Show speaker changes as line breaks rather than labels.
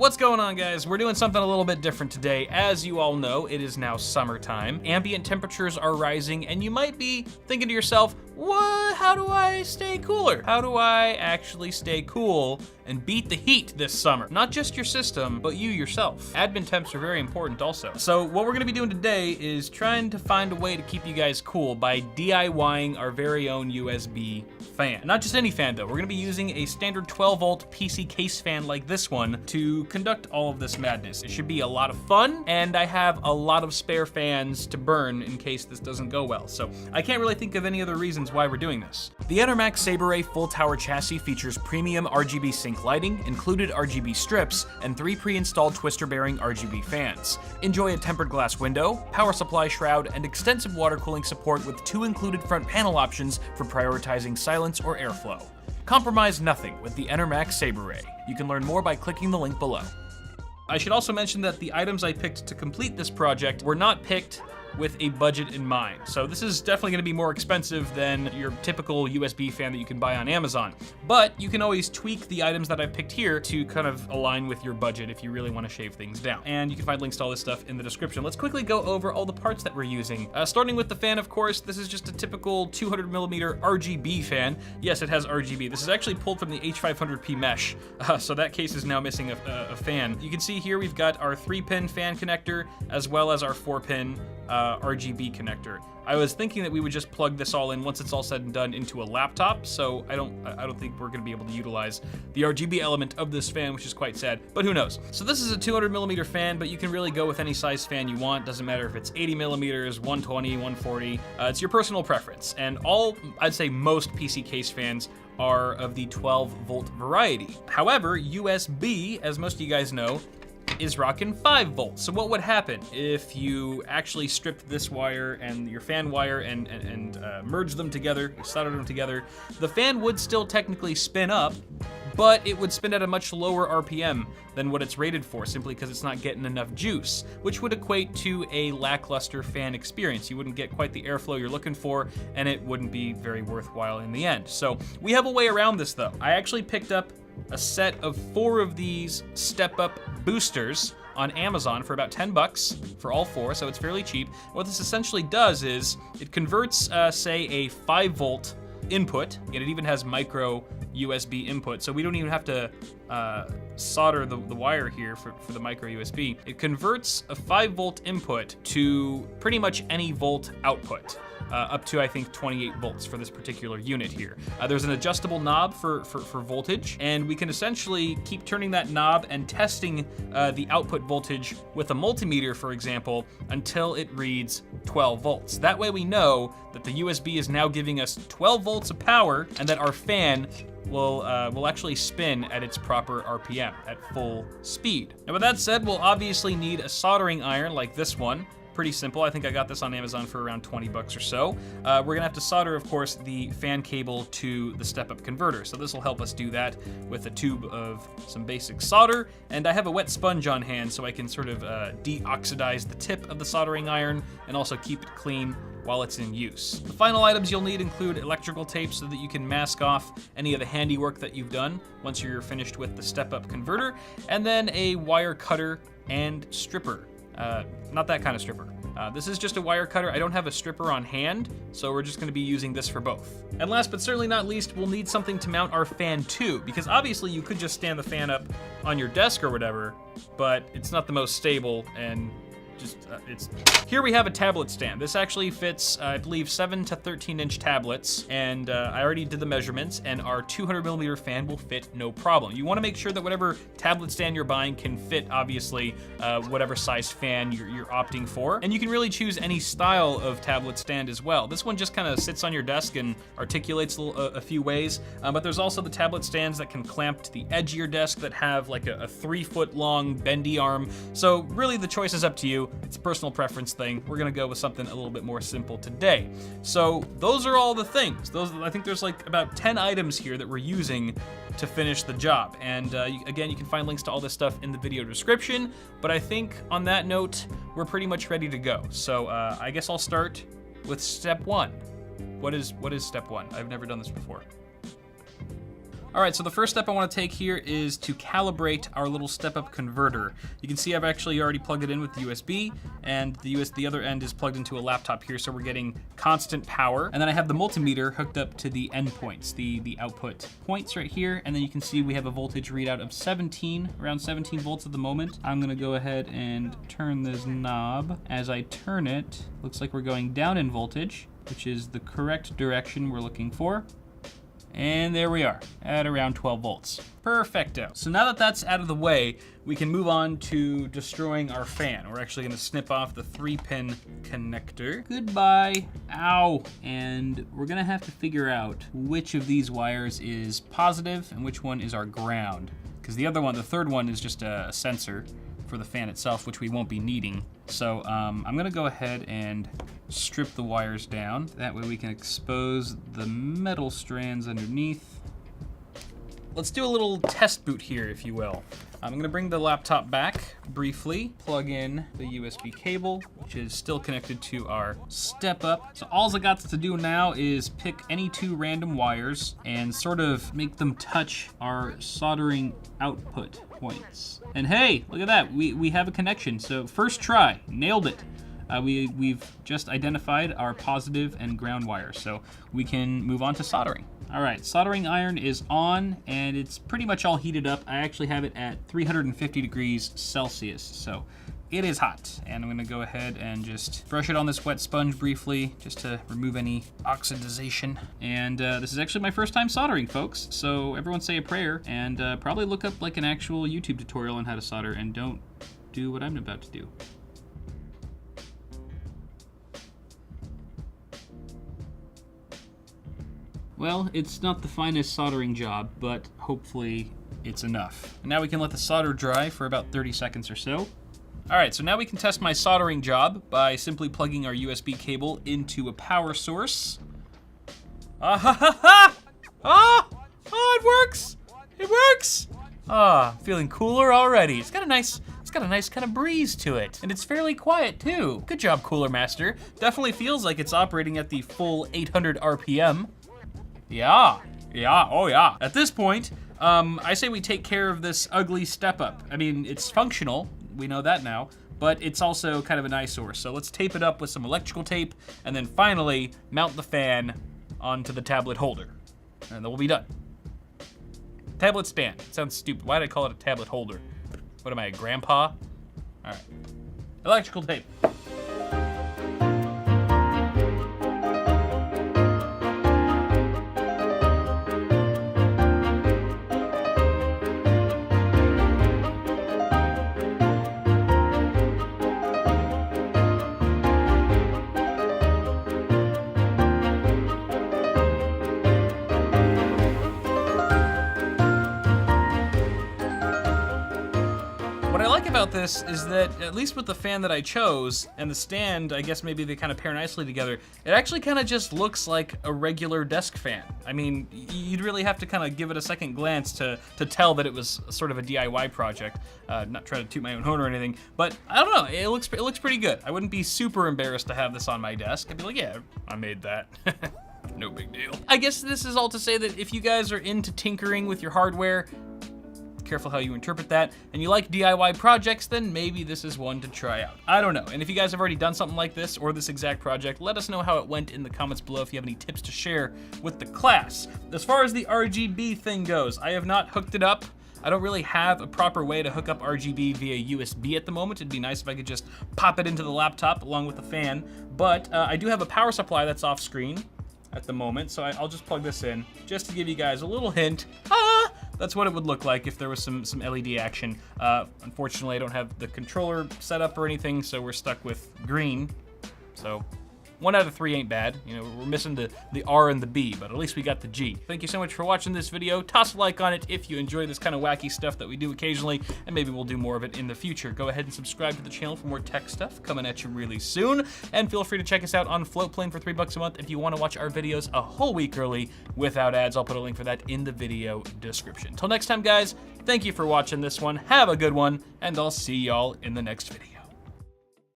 What's going on, guys? We're doing something a little bit different today. As you all know, it is now summertime. Ambient temperatures are rising, and you might be thinking to yourself, what? How do I stay cooler? How do I actually stay cool and beat the heat this summer? Not just your system, but you yourself. Admin temps are very important also. So what we're gonna be doing today is trying to find a way to keep you guys cool by DIYing our very own USB fan. Not just any fan though, we're gonna be using a standard 12 volt PC case fan like this one to conduct all of this madness. It should be a lot of fun, and I have a lot of spare fans to burn in case this doesn't go well. So I can't really think of any other reasons why we're doing this. The Enermax Sabre Ray full tower chassis features premium RGB sync lighting, included RGB strips, and 3 pre-installed twister bearing RGB fans. Enjoy a tempered glass window, power supply shroud, and extensive water cooling support with 2 included front panel options for prioritizing silence or airflow. Compromise nothing with the Enermax Sabre Ray. You can learn more by clicking the link below. I should also mention that the items I picked to complete this project were not picked with a budget in mind. So this is definitely gonna be more expensive than your typical USB fan that you can buy on Amazon. But you can always tweak the items that I've picked here to kind of align with your budget if you really wanna shave things down. And you can find links to all this stuff in the description. Let's quickly go over all the parts that we're using. Starting with the fan, of course, this is just a typical 200mm RGB fan. Yes, it has RGB. This is actually pulled from the H500P mesh, so that case is now missing a fan. You can see here we've got our 3-pin fan connector as well as our 4-pin RGB connector. I was thinking that we would just plug this all in once it's all said and done into a laptop, so I don't think we're gonna be able to utilize the RGB element of this fan, which is quite sad, but who knows. So this is a 200mm fan, but you can really go with any size fan you want. Doesn't matter if it's 80mm, 120, 140, it's your personal preference. And I'd say most PC case fans are of the 12 volt variety. However, USB, as most of you guys know, is rocking 5 volts. So what would happen if you actually stripped this wire and your fan wire and merged them together, soldered them together? The fan would still technically spin up, but it would spin at a much lower RPM than what it's rated for, simply because it's not getting enough juice, which would equate to a lackluster fan experience. You wouldn't get quite the airflow you're looking for, and it wouldn't be very worthwhile in the end. So we have a way around this though. I actually picked up a set of 4 of these step-up boosters on Amazon for about 10 bucks for all 4, so it's fairly cheap. What this essentially does is it converts, say, a 5 volt input, and it even has micro USB input, so we don't even have to solder the wire here for the micro USB. It converts a 5 volt input to pretty much any volt output. Up to, I think, 28 volts for this particular unit here. There's an adjustable knob for voltage, and we can essentially keep turning that knob and testing the output voltage with a multimeter, for example, until it reads 12 volts. That way we know that the USB is now giving us 12 volts of power, and that our fan will actually spin at its proper RPM, at full speed. Now with that said, we'll obviously need a soldering iron like this one. Pretty simple. I think I got this on Amazon for around 20 bucks or so. We're gonna have to solder, of course, the fan cable to the step-up converter. So this will help us do that with a tube of some basic solder. And I have a wet sponge on hand so I can sort of deoxidize the tip of the soldering iron and also keep it clean while it's in use. The final items you'll need include electrical tape so that you can mask off any of the handiwork that you've done once you're finished with the step-up converter, and then a wire cutter and stripper. Not that kind of stripper. This is just a wire cutter. I don't have a stripper on hand, so we're just gonna be using this for both. And last but certainly not least, we'll need something to mount our fan to, because obviously you could just stand the fan up on your desk or whatever, but it's not the most stable, and here we have a tablet stand. This actually fits, I believe, 7 to 13-inch tablets, and I already did the measurements, and our 200mm fan will fit no problem. You wanna make sure that whatever tablet stand you're buying can fit, obviously, whatever size fan you're opting for. And you can really choose any style of tablet stand as well. This one just kind of sits on your desk and articulates a few ways, but there's also the tablet stands that can clamp to the edge of your desk that have like a 3-foot-long bendy arm. So really the choice is up to you. It's a personal preference thing. We're gonna go with something a little bit more simple today. So those are all the things. I think there's like about 10 items here that we're using to finish the job. And again, you can find links to all this stuff in the video description. But I think on that note, we're pretty much ready to go. So I guess I'll start with step 1. What is step 1? I've never done this before. All right, so the first step I want to take here is to calibrate our little step-up converter. You can see I've actually already plugged it in with the USB, and the other end is plugged into a laptop here, so we're getting constant power. And then I have the multimeter hooked up to the endpoints, the output points right here, and then you can see we have a voltage readout of 17, around 17 volts at the moment. I'm gonna go ahead and turn this knob. As I turn it, looks like we're going down in voltage, which is the correct direction we're looking for. And there we are, at around 12 volts. Perfecto. So now that that's out of the way, we can move on to destroying our fan. We're actually gonna snip off the 3-pin connector. Goodbye. Ow. And we're gonna have to figure out which of these wires is positive and which one is our ground. Because the other one, the third one, is just a sensor for the fan itself, which we won't be needing. So I'm gonna go ahead and strip the wires down. That way we can expose the metal strands underneath. Let's do a little test boot here, if you will. I'm gonna bring the laptop back briefly, plug in the USB cable, which is still connected to our step up. So all I got to do now is pick any 2 random wires and sort of make them touch our soldering output points. And hey, look at that, we have a connection. So first try, nailed it. We've just identified our positive and ground wires, so we can move on to soldering. All right, soldering iron is on, and it's pretty much all heated up. I actually have it at 350 degrees Celsius, so it is hot. And I'm gonna go ahead and just brush it on this wet sponge briefly, just to remove any oxidization. And this is actually my first time soldering, folks, so everyone say a prayer, and probably look up like an actual YouTube tutorial on how to solder, and don't do what I'm about to do. Well, it's not the finest soldering job, but hopefully it's enough. And now we can let the solder dry for about 30 seconds or so. All right, so now we can test my soldering job by simply plugging our USB cable into a power source. Ah ha ha ha! Ah! Oh, it works! It works! Ah, feeling cooler already. It's got a nice kind of breeze to it. And it's fairly quiet too. Good job, Cooler Master. Definitely feels like it's operating at the full 800 RPM. Yeah, oh yeah. At this point, I say we take care of this ugly step up. I mean, it's functional, we know that now, but it's also kind of an eyesore. So let's tape it up with some electrical tape, and then finally mount the fan onto the tablet holder. And then we'll be done. Tablet stand, sounds stupid. Why did I call it a tablet holder? What am I, a grandpa? All right, electrical tape. What I like about this is that, at least with the fan that I chose, and the stand, I guess maybe they kind of pair nicely together, it actually kind of just looks like a regular desk fan. I mean, you'd really have to kind of give it a second glance to tell that it was sort of a DIY project. Not trying to toot my own horn or anything, but I don't know, it looks pretty good. I wouldn't be super embarrassed to have this on my desk. I'd be like, yeah, I made that. No big deal. I guess this is all to say that if you guys are into tinkering with your hardware, careful how you interpret that, and you like DIY projects, then maybe this is one to try out. I don't know, and if you guys have already done something like this or this exact project, let us know how it went in the comments below if you have any tips to share with the class. As far as the RGB thing goes, I have not hooked it up. I don't really have a proper way to hook up RGB via USB at the moment. It'd be nice if I could just pop it into the laptop along with the fan, but I do have a power supply that's off screen at the moment, so I'll just plug this in just to give you guys a little hint. That's what it would look like if there was some LED action. Unfortunately, I don't have the controller set up or anything, so we're stuck with green. So 1 out of 3 ain't bad. You know, we're missing the R and the B, but at least we got the G. Thank you so much for watching this video. Toss a like on it if you enjoy this kind of wacky stuff that we do occasionally, and maybe we'll do more of it in the future. Go ahead and subscribe to the channel for more tech stuff coming at you really soon, and feel free to check us out on Floatplane for $3 a month if you want to watch our videos a whole week early without ads. I'll put a link for that in the video description. Till next time, guys, thank you for watching this one. Have a good one, and I'll see y'all in the next video.